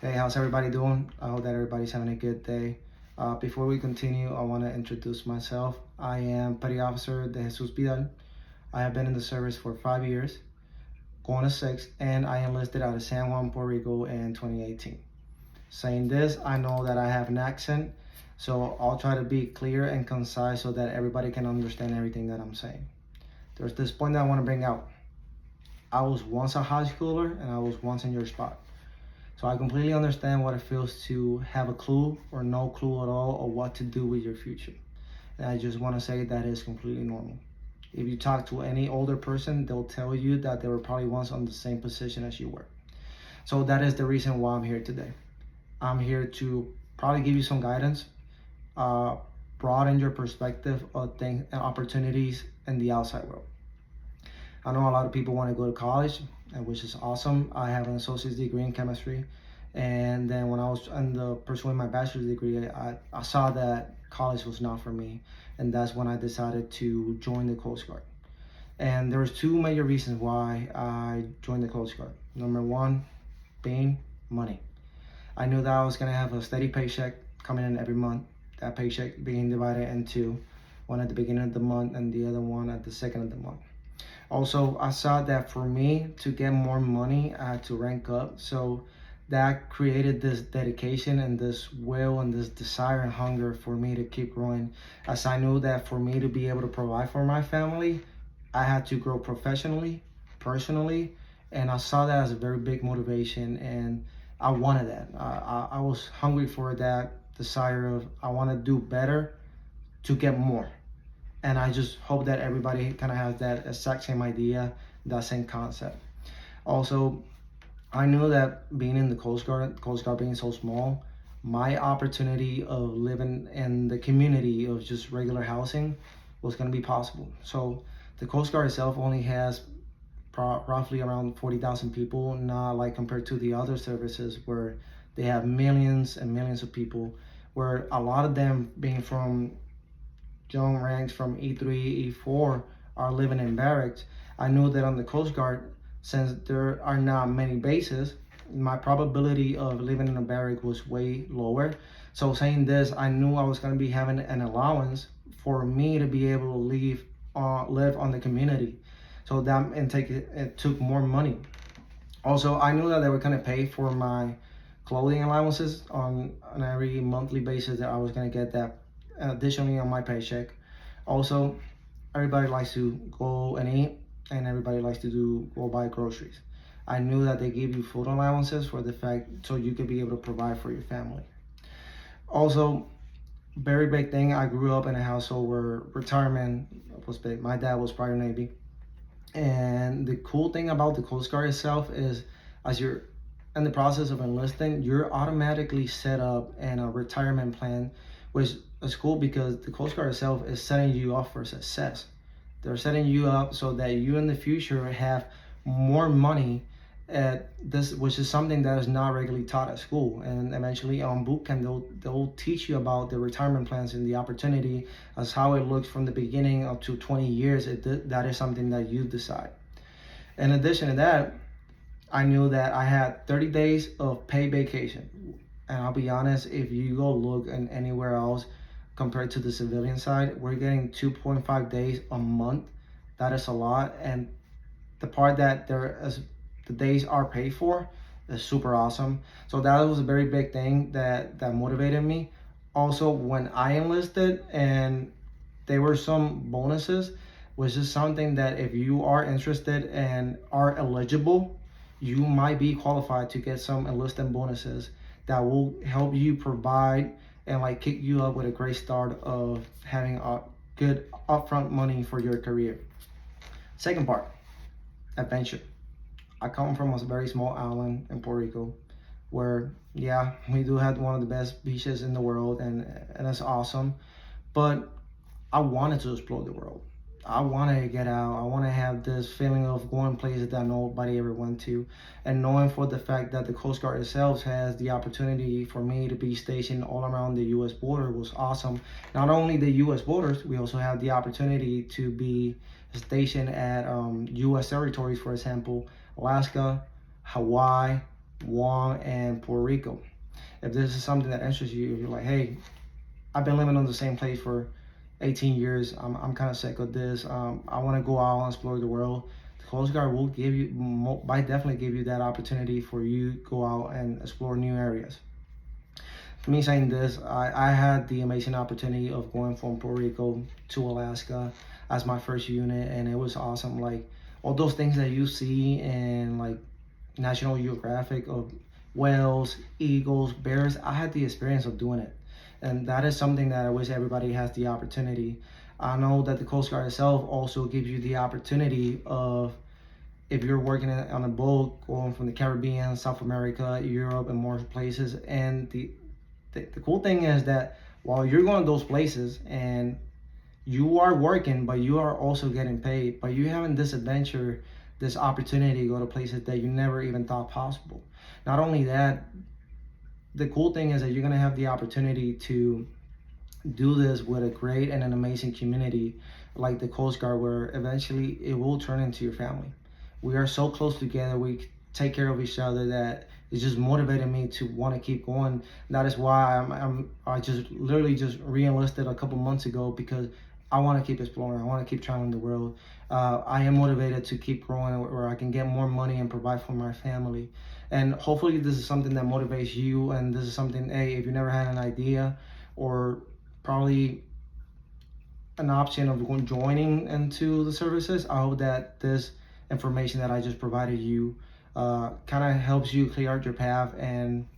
Hey, how's everybody doing? I hope that everybody's having a good day. Before we continue, I want to introduce myself. I am Petty Officer de Jesus Vidal. I have been in the service for 5 years, going to 6, and I enlisted out of San Juan, Puerto Rico in 2018. Saying this, I know that I have an accent, so I'll try to be clear and concise so that everybody can understand everything that I'm saying. There's this point that I want to bring out. I was once a high schooler and I was once in your spot. So I completely understand what it feels to have a clue or no clue at all of what to do with your future. And I just want to say that is completely normal. If you talk to any older person, they'll tell you that they were probably once on the same position as you were. So that is the reason why I'm here today. I'm here to probably give you some guidance, broaden your perspective of things and opportunities in the outside world. I know a lot of people want to go to college, which is awesome. I have an associate's degree in chemistry. And then when I was pursuing my bachelor's degree, I saw that college was not for me. And that's when I decided to join the Coast Guard. And there was two major reasons why I joined the Coast Guard. Number one, being money. I knew that I was going to have a steady paycheck coming in every month. That paycheck being divided into one at the beginning of the month and the other one at the second of the month. Also, I saw that for me to get more money, I had to rank up. So that created this dedication and this will and this desire and hunger for me to keep growing. As I knew that for me to be able to provide for my family, I had to grow professionally, personally, and I saw that as a very big motivation, and I wanted that. I was hungry for that desire of I want to do better to get more. And I just hope that everybody kind of has that exact same idea, that same concept. Also, I knew that being in the Coast Guard being so small, my opportunity of living in the community of just regular housing was going to be possible. So the Coast Guard itself only has roughly around 40,000 people, not like compared to the other services where they have millions and millions of people, where a lot of them being from young ranks from E3, E4 are living in barracks. I knew that on the Coast Guard, since there are not many bases, my probability of living in a barrack was way lower. So saying this, I knew I was going to be having an allowance for me to be able to live on the community. So that it took more money. Also, I knew that they were going to pay for my clothing allowances on every monthly basis, that I was going to get that additionally on my paycheck. Also, everybody likes to go and eat, and everybody likes to go buy groceries. I knew that they give you food allowances for the fact so you could be able to provide for your family. Also, very big thing, I grew up in a household where retirement was big. My dad was prior Navy. And the cool thing about the Coast Guard itself is as you're in the process of enlisting, you're automatically set up in a retirement plan, which is cool because the Coast Guard itself is setting you up for success. They're setting you up so that you in the future have more money at this, which is something that is not regularly taught at school. And eventually on boot camp, they'll teach you about the retirement plans and the opportunity as how it looks from the beginning up to 20 years. That is something that you decide. In addition to that, I knew that I had 30 days of paid vacation. And I'll be honest, if you go look in anywhere else compared to the civilian side, we're getting 2.5 days a month. That is a lot. And the part that the days are paid for is super awesome. So that was a very big thing that motivated me. Also, when I enlisted and there were some bonuses, which is something that if you are interested and are eligible, you might be qualified to get some enlistment bonuses that will help you provide and like kick you up with a great start of having a good upfront money for your career. Second part, adventure. I come from a very small island in Puerto Rico where, yeah, we do have one of the best beaches in the world, and it's awesome. But I wanted to explore the world. I wanted to get out. I want to have this feeling of going places that nobody ever went to, and knowing for the fact that the Coast Guard itself has the opportunity for me to be stationed all around the U.S. border was awesome. Not only the U.S. borders, we also have the opportunity to be stationed at U.S. territories, for example, Alaska, Hawaii, Guam, and Puerto Rico. If this is something that interests you, if you're like, hey, I've been living on the same place for 18 years. I'm kind of sick of this. I want to go out and explore the world. The Coast Guard will give you, might definitely give you that opportunity for you to go out and explore new areas. For me saying this, I had the amazing opportunity of going from Puerto Rico to Alaska as my first unit, and it was awesome. Like all those things that you see in like National Geographic of whales, eagles, bears, I had the experience of doing it. And that is something that I wish everybody has the opportunity. I know that the Coast Guard itself also gives you the opportunity of, if you're working on a boat going from the Caribbean, South America, Europe, and more places. And the cool thing is that while you're going to those places and you are working, but you are also getting paid, but you having this adventure, this opportunity to go to places that you never even thought possible. Not only that, the cool thing is that you're going to have the opportunity to do this with a great and an amazing community like the Coast Guard, where eventually it will turn into your family. We are so close together. We take care of each other that it just motivated me to want to keep going. That is why I just literally just re-enlisted a couple months ago, because I want to keep exploring. I want to keep traveling the world. I am motivated to keep growing where I can get more money and provide for my family. And hopefully this is something that motivates you. And this is something, hey, if you never had an idea or probably an option of joining into the services, I hope that this information that I just provided you kind of helps you clear out your path and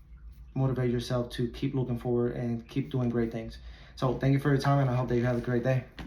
motivate yourself to keep looking forward and keep doing great things. So thank you for your time, and I hope that you have a great day.